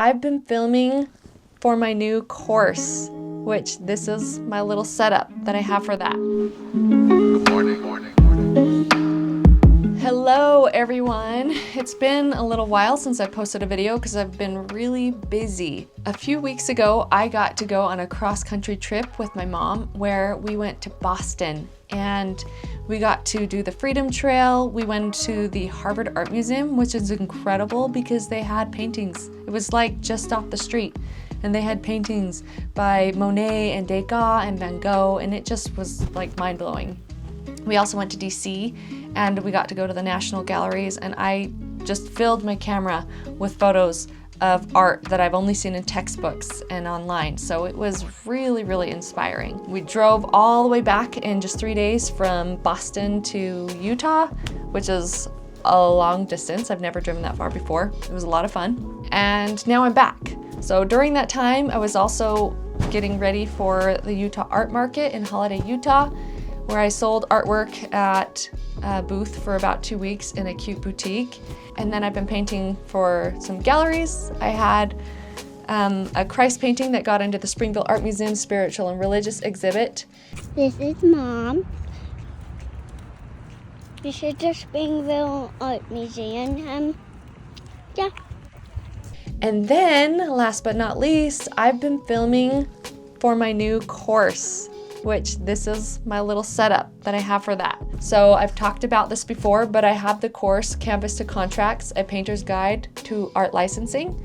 I've been filming for my new course, which this is my little setup that I have for that. Good morning. Hello everyone. It's been a little while since I posted a video because I've been really busy. A few weeks ago, I got to go on a cross-country trip with my mom where we went to Boston and we got to do the Freedom Trail. We went to the Harvard Art Museum, which is incredible because they had paintings. It was like just off the street. And they had paintings by Monet and Degas and Van Gogh, and it just was like mind-blowing. We also went to DC and we got to go to the National Galleries, and I just filled my camera with photos of art that I've only seen in textbooks and online. So it was really, really inspiring. We drove all the way back in just 3 days from Boston to Utah, which is a long distance. I've never driven that far before. It was a lot of fun. And now I'm back. So during that time, I was also getting ready for the Utah Art Market in Holiday, Utah, where I sold artwork at a booth for about 2 weeks in a cute boutique. And then I've been painting for some galleries. I had a Christ painting that got into the Springville Art Museum's Spiritual and Religious exhibit. This is Mom. This is the Springville Art Museum. Yeah. And then, last but not least, I've been filming for my new course, which this is my little setup that I have for that. So I've talked about this before, but I have the course Canvas to Contracts, a painter's guide to art licensing.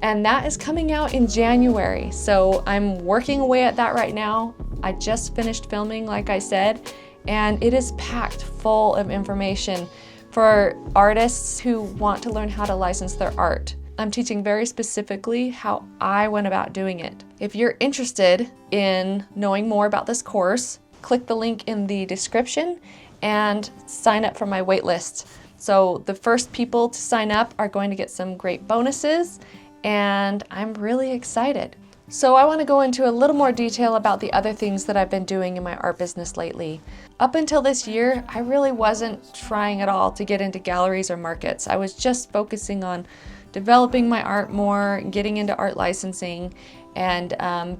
And that is coming out in January. So I'm working away at that right now. I just finished filming, like I said, and it is packed full of information for artists who want to learn how to license their art. I'm teaching very specifically how I went about doing it. If you're interested in knowing more about this course, click the link in the description and sign up for my waitlist. So the first people to sign up are going to get some great bonuses, and I'm really excited. So I want to go into a little more detail about the other things that I've been doing in my art business lately. Up until this year, I really wasn't trying at all to get into galleries or markets. I was just focusing on developing my art more, getting into art licensing, and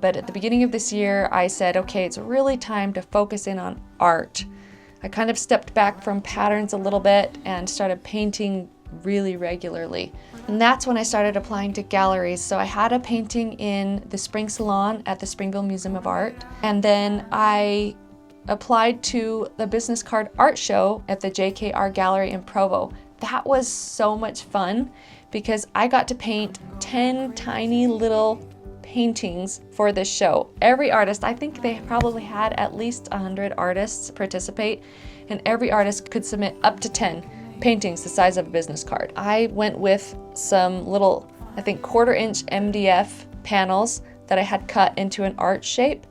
but at the beginning of this year, I said, okay, it's really time to focus in on art. I kind of stepped back from patterns a little bit and started painting really regularly. And that's when I started applying to galleries. So I had a painting in the Spring Salon at the Springville Museum of Art, and then I applied to the business card art show at the JKR Gallery in Provo. That was so much fun because I got to paint 10 tiny little paintings for this show. Every artist, I think they probably had at least 100 artists participate, and every artist could submit up to 10 paintings the size of a business card. I went with some little, I think 1/4-inch MDF panels that I had cut into an arch shape.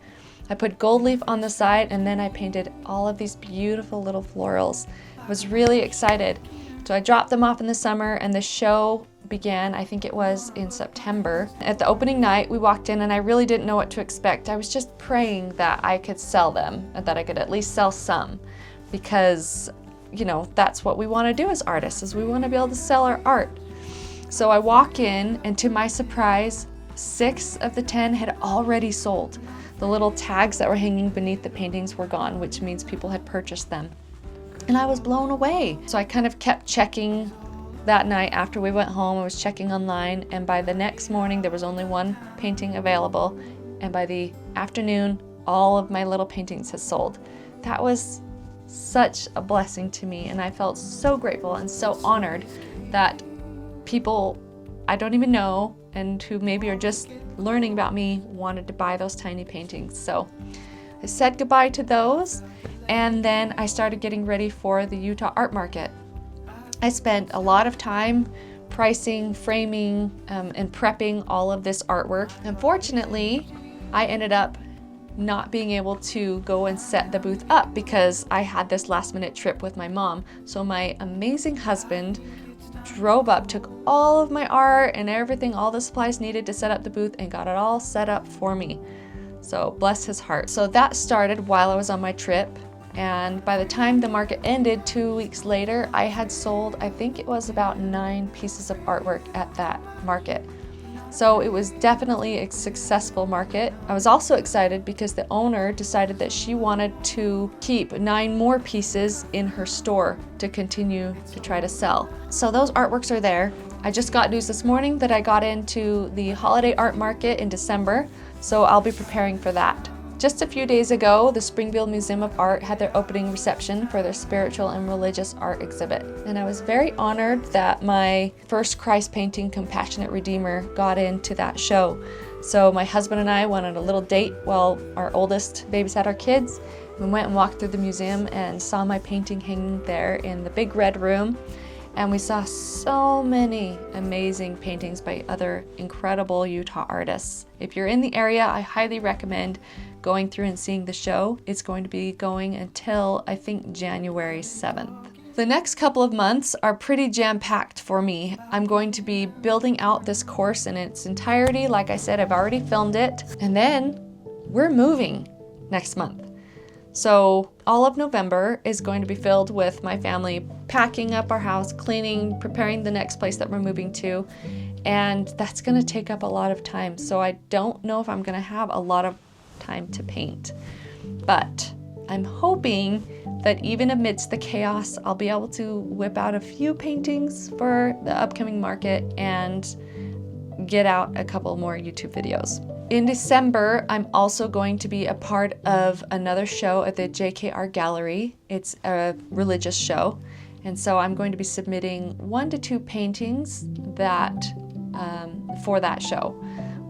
I put gold leaf on the side, and then I painted all of these beautiful little florals. I was really excited. So I dropped them off in the summer, and the show began, I think it was in September. At the opening night, we walked in and I really didn't know what to expect. I was just praying that I could sell them, and that I could at least sell some, because, you know, that's what we want to do as artists, is we want to be able to sell our art. So I walk in, and to my surprise, 6 of the 10 had already sold. The little tags that were hanging beneath the paintings were gone, which means people had purchased them. And I was blown away. So I kind of kept checking that night after we went home. I was checking online, and by the next morning there was only one painting available, and by the afternoon all of my little paintings had sold. That was such a blessing to me, and I felt so grateful and so honored that people I don't even know and who maybe are just learning about me wanted to buy those tiny paintings. So I said goodbye to those, and then I started getting ready for the Utah Art Market. I spent a lot of time pricing, framing, and prepping all of this artwork. Unfortunately, I ended up not being able to go and set the booth up because I had this last-minute trip with my mom. So my amazing husband drove up, took all of my art and everything, all the supplies needed to set up the booth, and got it all set up for me. So bless his heart. So that started while I was on my trip. And by the time the market ended 2 weeks later, I had sold, I think it was about 9 pieces of artwork at that market. So it was definitely a successful market. I was also excited because the owner decided that she wanted to keep 9 more pieces in her store to continue to try to sell. So those artworks are there. I just got news this morning that I got into the holiday art market in December, so I'll be preparing for that. Just a few days ago, the Springfield Museum of Art had their opening reception for their spiritual and religious art exhibit. And I was very honored that my first Christ painting, Compassionate Redeemer, got into that show. So my husband and I went on a little date while our oldest babysat our kids. We went and walked through the museum and saw my painting hanging there in the big red room. And we saw so many amazing paintings by other incredible Utah artists. If you're in the area, I highly recommend going through and seeing the show. It's going to be going until, I think, January 7th. The next couple of months are pretty jam-packed for me. I'm going to be building out this course in its entirety. Like I said, I've already filmed it. And then we're moving next month. So all of November is going to be filled with my family packing up our house, cleaning, preparing the next place that we're moving to. And that's going to take up a lot of time. So I don't know if I'm going to have a lot of time to paint. But I'm hoping that even amidst the chaos, I'll be able to whip out a few paintings for the upcoming market and get out a couple more YouTube videos. In December, I'm also going to be a part of another show at the JKR Gallery. It's a religious show. And so I'm going to be submitting 1 to 2 paintings that for that show.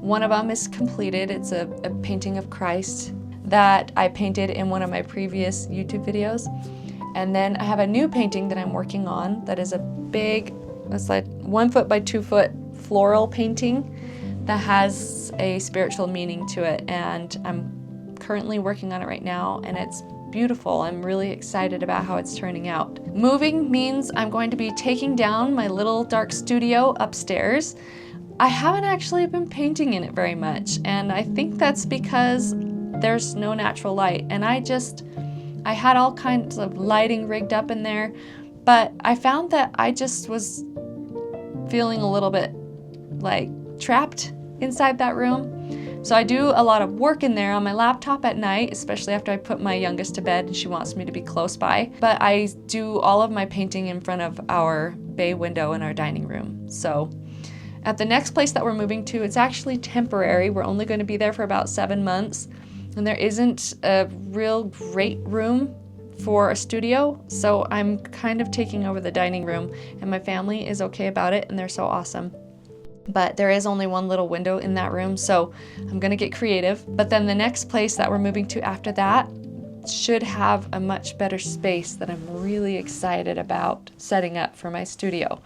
One of them is completed. It's a painting of Christ that I painted in one of my previous YouTube videos. And then I have a new painting that I'm working on that is a big, it's like 1 foot by 2 foot floral painting that has a spiritual meaning to it. And I'm currently working on it right now, and it's beautiful. I'm really excited about how it's turning out. Moving means I'm going to be taking down my little dark studio upstairs. I haven't actually been painting in it very much, and I think that's because there's no natural light. And I had all kinds of lighting rigged up in there, but I found that I just was feeling a little bit like trapped inside that room. So I do a lot of work in there on my laptop at night, especially after I put my youngest to bed and she wants me to be close by. But I do all of my painting in front of our bay window in our dining room. So at the next place that we're moving to, it's actually temporary. We're only going to be there for about 7 months. And there isn't a real great room for a studio. So I'm kind of taking over the dining room, and my family is okay about it, and they're so awesome. But there is only 1 little window in that room, so I'm gonna get creative. But then the next place that we're moving to after that should have a much better space that I'm really excited about setting up for my studio.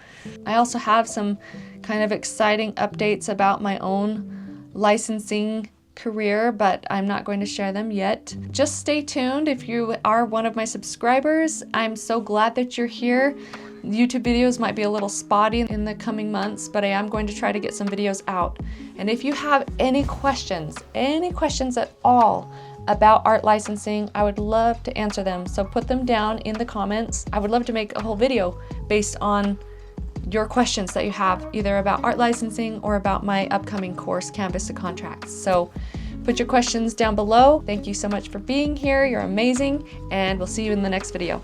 I also have some kind of exciting updates about my own licensing career, but I'm not going to share them yet. Just stay tuned if you are one of my subscribers. I'm so glad that you're here. YouTube videos might be a little spotty in the coming months, but I am going to try to get some videos out. And if you have any questions at all about art licensing, I would love to answer them. So put them down in the comments. I would love to make a whole video based on your questions that you have, either about art licensing or about my upcoming course, Canvas to Contracts. So put your questions down below. Thank you so much for being here. You're amazing, and we'll see you in the next video.